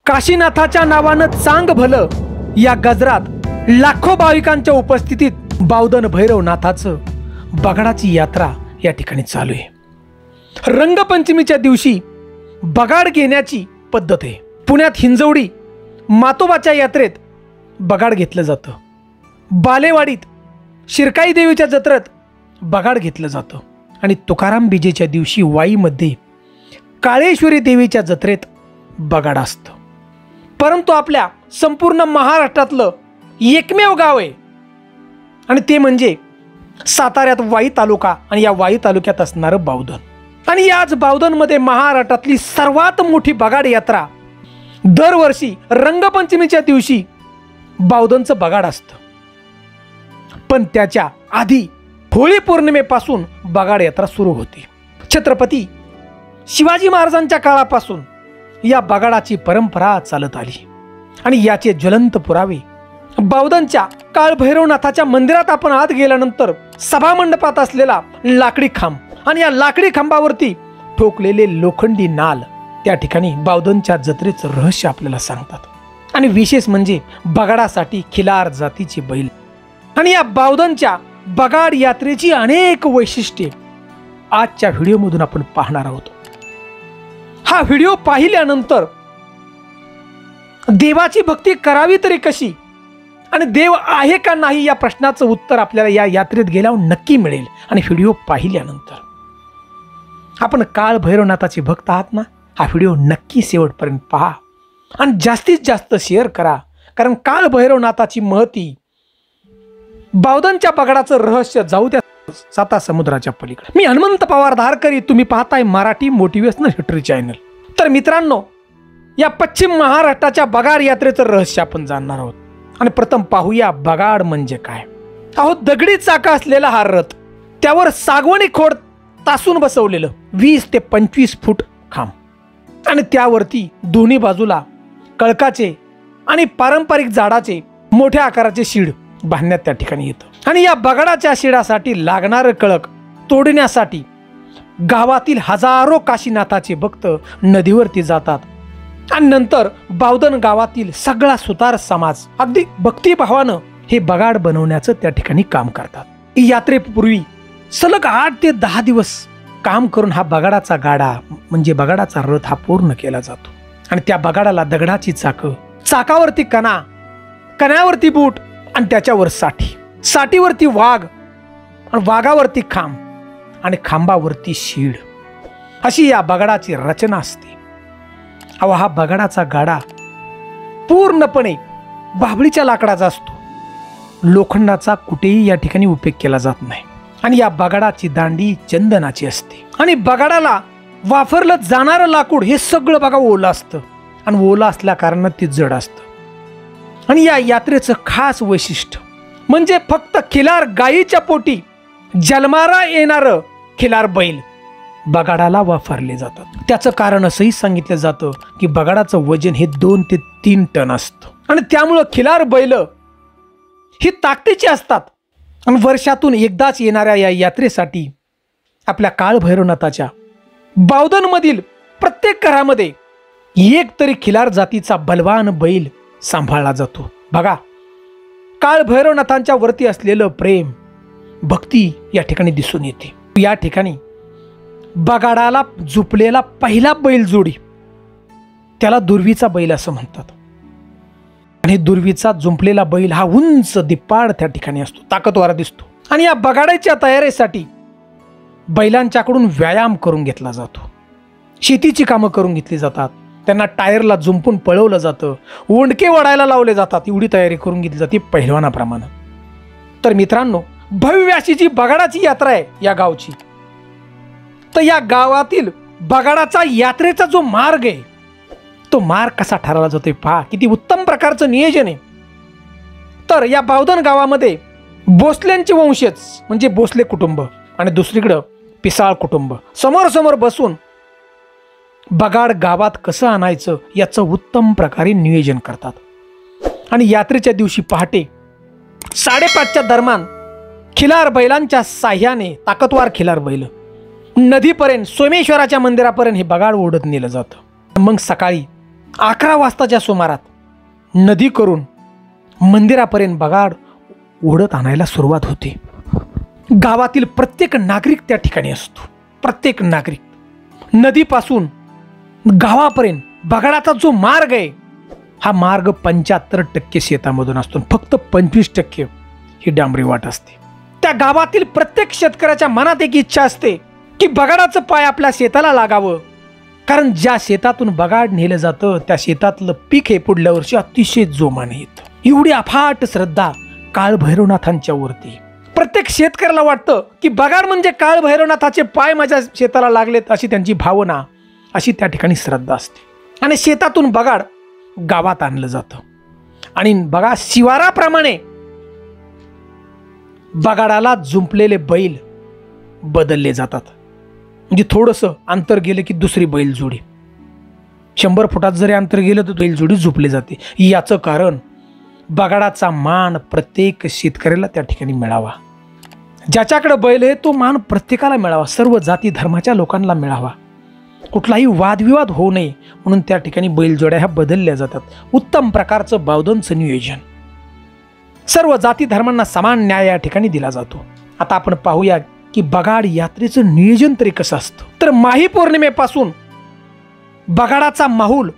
काशीनाथाच्या नावानं चांग भलं या गजरात लाखो भाविकांच्या उपस्थितीत बावधन भैरवनाथाचं बगाडाची यात्रा या ठिकाणी चालू आहे। रंगपंचमीच्या दिवशी बगाड घेण्याची पद्धत आहे। पुण्यात हिंजवडी मातोबाच्या यात्रेत बगाड घेतलं जातं। बालेवाडीत शिरकाई देवीच्या जत्रेत बगाड घेतलं जातं आणि तुकाराम बीजेच्या दिवशी वाईमध्ये काळेश्वरी देवीच्या जत्रेत बगाड असतं। परंतु आपल्या संपूर्ण महाराष्ट्रातलं एकमेव गाव आहे आणि ते म्हणजे साताऱ्यात वाई तालुका आणि या वाई तालुक्यात असणारं बावधन। आणि याच बावधनमध्ये महाराष्ट्रातली सर्वात मोठी बगाड यात्रा दरवर्षी रंगपंचमीच्या दिवशी बावधनचं बगाड असतं। पण त्याच्या आधी होळी पौर्णिमेपासून बगाड यात्रा सुरू होते। छत्रपती शिवाजी महाराजांच्या काळापासून या बगाडाची परंपरा चालत आली आणि याचे ज्वलंत पुरावे बावधनच्या काळभैरवनाथाच्या मंदिरात आपण आत गेल्यानंतर सभामंडपात असलेला लाकडी खांब आणि या लाकडी खांबावरती ठोकलेले लोखंडी नाल त्या ठिकाणी बावधनच्या जत्रेचं रहस्य आपल्याला सांगतात। आणि विशेष म्हणजे बगाडासाठी खिलार जातीचे बैल आणि या बावधनच्या बगाड यात्रेची अनेक वैशिष्ट्ये आजच्या व्हिडिओमधून आपण पाहणार आहोत। हा व्हिडिओ पाहिल्यानंतर देवाची भक्ती करावी तरी कशी आणि देव आहे का नाही या प्रश्नाचं उत्तर आपल्याला या यात्रेत गेल्यावर नक्की मिळेल। आणि व्हिडिओ पाहिल्यानंतर आपण काळ भैरवनाथाचे भक्त आहात ना, हा व्हिडिओ नक्की शेवटपर्यंत पहा आणि जास्तीत जास्त शेअर करा, कारण काळ भैरवनाथाची महती बावधनच्या बगाडाचं रहस्य जाऊ द्या साता समुद्राच्या पलीकडे। मी हनुमंत पवार धारकरी, तुम्ही पाहताय मराठी मोटिवेशनल हिस्ट्री चॅनल। तर मित्रांनो, या पश्चिम महाराष्ट्राच्या बगाड यात्रेचं रहस्य आपण जाणणार आहोत। आणि प्रथम पाहूया बगाड म्हणजे काय। अहो, दगडी चाका असलेला हा रथ, त्यावर सागवणी खोड तासून बसवलेलं 20 ते 25 फूट खांब आणि त्यावरती दोन्ही बाजूला कळकाचे आणि पारंपरिक झाडाचे मोठ्या आकाराचे शीड बांधण्यात त्या ठिकाणी येतं। आणि या बगाडाच्या शिडासाठी लागणारं कळक तोडण्यासाठी गावातील हजारो काशीनाथाचे भक्त नदीवरती जातात आणि नंतर बावधन गावातील सगळा सुतार समाज अगदी भक्तिभावानं हे बगाड बनवण्याचं त्या ठिकाणी काम करतात। यात्रेपूर्वी सलग 8 ते 10 दिवस काम करून हा बगाडाचा गाडा म्हणजे बगाडाचा रथ हा पूर्ण केला जातो। आणि त्या बगाडाला दगडाची चाकं, चाकावरती कणा, कण्यावरती बूट आणि त्याच्यावर साठी, साठीवरती वाघ आणि वाघावरती खांब आणि खांबावरती शीड, अशी या बगाडाची रचना असते। हा बगाडाचा गाडा पूर्णपणे बाभळीच्या लाकडाचा असतो। लोखंडाचा कुठेही या ठिकाणी उपयोग केला जात नाही आणि या बगाडाची दांडी चंदनाची असते। आणि बगाडाला वापरलं जाणारं लाकूड हे सगळं बघा ओलं असतं आणि ओलं असल्या कारणाने ते जड असतं। आणि या यात्रेचं खास वैशिष्ट्य म्हणजे फक्त खिलार गायीच्या पोटी जन्माला येणारं खिलार बैल बगाडाला वापरले जातात। त्याचं कारण असंही सांगितलं जातं की बगाडाचं वजन हे 2 ते 3 टन असतं आणि त्यामुळं खिलार बैल ही ताकदीची असतात। आणि वर्षातून एकदाच येणाऱ्या या यात्रेसाठी आपल्या काळ भैरवनाथाच्या बावधनमधील प्रत्येक घरामध्ये एक तरी खिलार जातीचा बलवान बैल सांभाळला जातो। बघा, काळ भैरवनाथांच्या वरती असलेलं प्रेम, भक्ती या ठिकाणी दिसून येते। या ठिकाणी बगाडाला झुपलेला पहिला बैल जोडी त्याला दुर्वीचा बैल असं म्हणतात। आणि दुर्वीचा जुंपलेला बैल हा उंच दिप्पाड त्या ठिकाणी असतो, ताकदवार दिसतो। आणि या बगाडाच्या तयारीसाठी बैलांच्याकडून व्यायाम करून घेतला जातो, शेतीची कामं करून घेतली जातात, त्यांना टायरला जुंपून पळवलं जातं, ओंडके वडायला लावले जातात, एवढी तयारी करून घेतली जाते पहिलवानाप्रमाणे। तर मित्रांनो, भव्य अशी जी बगाडाची यात्रा आहे या गावची, तर या गावातील बगाडाचा यात्रेचा जो मार्ग आहे तो मार्ग कसा ठरवला जातोय पहा, किती उत्तम प्रकारचं नियोजन आहे। तर या बावधन गावामध्ये भोसल्यांचे वंशज म्हणजे भोसले कुटुंब आणि दुसरीकडे पिसाळ कुटुंब समोर समोर बसून बगाड गावात कसं आणायचं याचं उत्तम प्रकारे नियोजन करतात। आणि यात्रेच्या दिवशी पहाटे 5:30च्या दरम्यान खिलार बैलांच्या साह्याने, ताकदवार खिलार बैल, नदीपर्यंत सोमेश्वराच्या मंदिरापर्यंत हे बगाड ओढत नेलं जातं। मग सकाळी 11 वाजताच्या सुमारात नदी करून मंदिरापर्यंत बगाड ओढत आणायला सुरुवात होते. गावातील प्रत्येक नागरिक त्या ठिकाणी असतो. प्रत्येक नागरिक नदीपासून गावापर्यंत बगाडाचा जो मार्ग आहे हा मार्ग 75% शेतामधून असतो. फक्त 25% ही डांबरी वाट असते. त्या गावातील प्रत्येक शेतकऱ्याच्या मनात एक इच्छा असते की बगाडाचं पाय आपल्या शेताला लागावं. कारण ज्या शेतातून बगाड नेलं जातं त्या शेतातलं पीक हे पुढल्या वर्षी अतिशय जोमाने येतं. एवढी अफाट श्रद्धा काळ भैरवनाथांच्या वरती. प्रत्येक शेतकऱ्याला वाटतं की बगाड म्हणजे काळ भैरवनाथाचे पाय माझ्या शेताला लागलेत अशी त्यांची भावना, अशी त्या ठिकाणी श्रद्धा असते. आणि शेतातून बगाड गावात आणलं जातं. आणि बघा शिवाराप्रमाणे बगाडाला जुंपलेले बैल बदलले जातात. म्हणजे थोडंसं अंतर गेलं की दुसरी बैलजोडी, 100 फुटात जरी अंतर गेलं तर बैलजोडी झुपली जाते. याचं कारण बगाडाचा मान प्रत्येक शेतकऱ्याला त्या ठिकाणी मिळावा. ज्याच्याकडे बैल आहे तो मान प्रत्येकाला मिळावा. सर्व जाती धर्माच्या लोकांना मिळावा. कुठलाही वादविवाद होऊ नये म्हणून त्या ठिकाणी बैलजोड्या ह्या बदलल्या जातात. उत्तम प्रकारचं बावधनचं नियोजन. सर्व जाती धर्मांना समान न्याय या ठिकाणी दिला जातो. आता आपण पाहूया की बगाड यात्रेचं नियोजन तरी कसं असतं. तर माही पौर्णिमेपासून बगाडाचा माहोल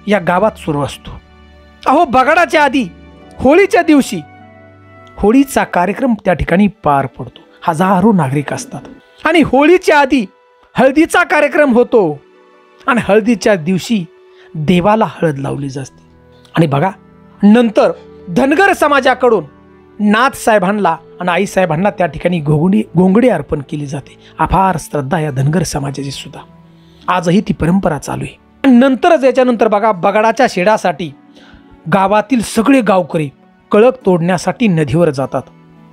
या गावात सुरू असतो. अहो बगाडाच्या आधी होळीच्या दिवशी होळीचा कार्यक्रम त्या ठिकाणी पार पडतो. हजारो नागरिक असतात आणि होळीच्या आधी हळदीचा कार्यक्रम होतो आणि हळदीच्या दिवशी देवाला हळद लावली जाते. आणि बघा नंतर धनगर समाजाकडून नाथ साहेबांना आणि आई साहेबांना त्या ठिकाणी घोंगडी अर्पण केली जाते. अफार श्रद्धा या धनगर समाजाची सुद्धा आजही ती परंपरा चालू आहे. नंतरच याच्यानंतर बघा बगाडाच्या शेडासाठी गावातील सगळे गावकरी कळक तोडण्यासाठी नदीवर जातात.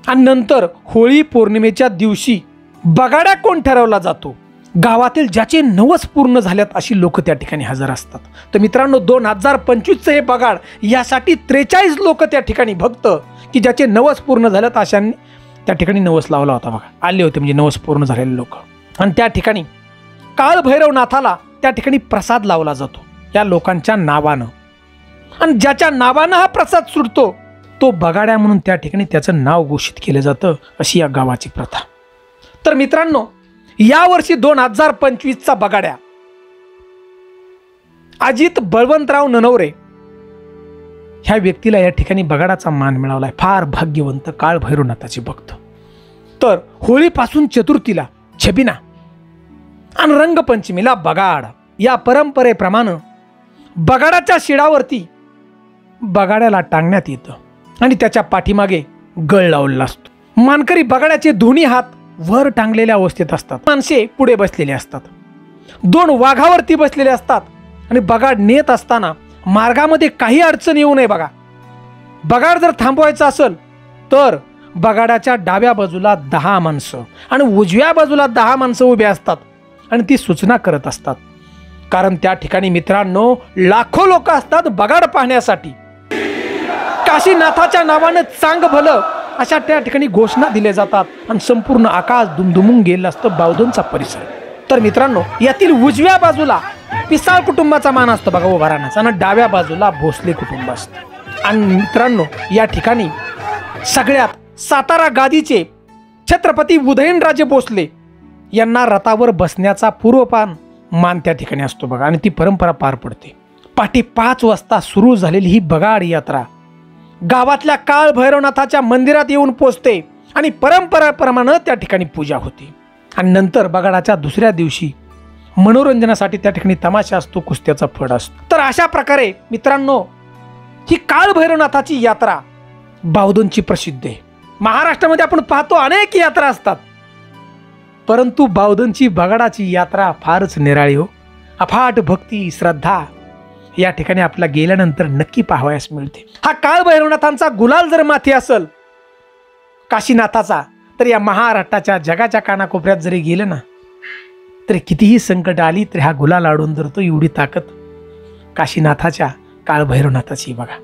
आणि नंतर होळी पौर्णिमेच्या दिवशी बगाडा कोण ठरवला जातो. गावातील ज्याचे नवस पूर्ण झाल्यात अशी लोक त्या ठिकाणी हजर असतात. तर मित्रांनो 2025चं हे बगाड यासाठी 43 लोक त्या ठिकाणी भक्त की ज्याचे नवस पूर्ण झाल्यात अशांनी त्या ठिकाणी नवस लावला होता. बघा आले होते म्हणजे नवस पूर्ण झालेले लोक. आणि त्या ठिकाणी काळ भैरवनाथाला त्या ठिकाणी प्रसाद लावला जातो या लोकांच्या नावानं. आणि ज्याच्या नावानं हा प्रसाद सुटतो तो बगाड्या म्हणून त्या ठिकाणी त्याचं नाव घोषित केलं जातं. अशी या गावाची प्रथा. तर मित्रांनो यावर्षी 2025चा बगाड्या अजित बळवंतराव ननवरे ह्या व्यक्तीला या ठिकाणी बगाडाचा मान मिळालाय. फार भाग्यवंत काळ भैरवनाथाचे भक्त. तर होळीपासून चतुर्थीला छबिना आणि रंगपंचमीला बगाड या परंपरेप्रमाणे बगाडाच्या शिडावरती बगाड्याला टांगण्यात येतं आणि त्याच्या पाठीमागे गळ लावलेला असतो. मानकरी बगाड्याचे दोन्ही हात वर टांगलेल्या अवस्थेत असतात. माणसे पुढे बसलेले असतात. 2 वाघावरती बसलेले असतात आणि बगाड नेत असताना मार्गामध्ये काही अडचण येऊ नये. बघा बगाड जर थांबवायचा असेल तर बगाडाच्या डाव्या बाजूला 10 माणसं आणि उजव्या बाजूला 10 माणसं उभे असतात आणि ती सूचना करत असतात. कारण त्या ठिकाणी मित्रांनो लाखो लोक असतात बगाड पाहण्यासाठी. काशीनाथाच्या नावानं चांग भलं अशा त्या ठिकाणी घोषणा दिल्या जातात आणि संपूर्ण आकाश दुमदुमून गेलं असतं बावधनचा परिसर. तर मित्रांनो यातील उजव्या बाजूला पिसाळ कुटुंबाचा मान असतो बघा उभा राहण्याचा आणि डाव्या बाजूला भोसले कुटुंब असतं. आणि मित्रांनो या ठिकाणी सगळ्यात सातारा गादीचे छत्रपती उदयनराजे भोसले यांना रथावर बसण्याचा पूर्वपान मान त्या ठिकाणी असतो बघा. आणि ती परंपरा पार पडते. पहाटे 5 वाजता सुरू झालेली ही बगाड यात्रा गावातल्या काळ भैरवनाथाच्या मंदिरात येऊन पोचते आणि परंपरेप्रमाणे त्या ठिकाणी पूजा होते. आणि नंतर बगाडाच्या दुसऱ्या दिवशी मनोरंजनासाठी त्या ठिकाणी तमाशा असतो, कुस्त्याचा फड असतो. तर अशा प्रकारे मित्रांनो ही काळ भैरवनाथाची यात्रा बावधनची प्रसिद्ध आहे. महाराष्ट्रामध्ये आपण पाहतो अनेक यात्रा असतात परंतु बावधनची बगाडाची यात्रा फारच निराळी हो. अफाट भक्ती श्रद्धा या ठिकाणी आपल्याला गेल्यानंतर नक्की पाहावयास मिळते. हा काळ भैरवनाथांचा गुलाल जर माथी असेल काशीनाथाचा तर या महाराष्ट्राच्या जगाच्या कानाकोपऱ्यात जरी गेलं ना तरी कितीही संकट आली तरी हा गुलाल आडून धरतो. एवढी ताकद काशीनाथाच्या काळ भैरवनाथाची बघा.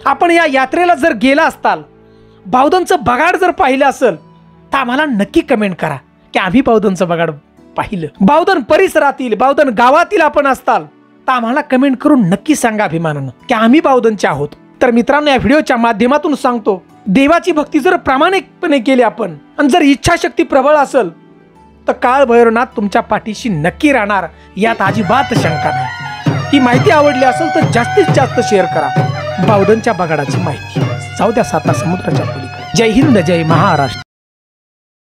आपण या यात्रेला जर गेला असताल बावधनचं बगाड जर पाहिलं असेल तर आम्हाला नक्की कमेंट करा की आम्ही बावधनचं बगाड पाहिलं. बावधन परिसरातील बावधन गावातील आपण असताल तर आम्हाला कमेंट करून नक्की सांगा अभिमानानं की आम्ही बावधनचे आहोत. तर मित्रांनो, या व्हिडिओच्या माध्यमातून सांगतो, देवाची भक्ती जर प्रामाणिकपणे केली आपण आणि जर इच्छाशक्ती प्रबळ असेल तर काळ भैरवनाथ तुमच्या पाठीशी नक्की राहणार, यात अजिबात शंका नाही. ही माहिती आवडली असेल तर जास्तीत जास्त शेअर करा बावधनच्या बगाडाची माहिती. जाऊ द्या साता समुद्राच्या पलीकडे. जय हिंद, जय महाराष्ट्र.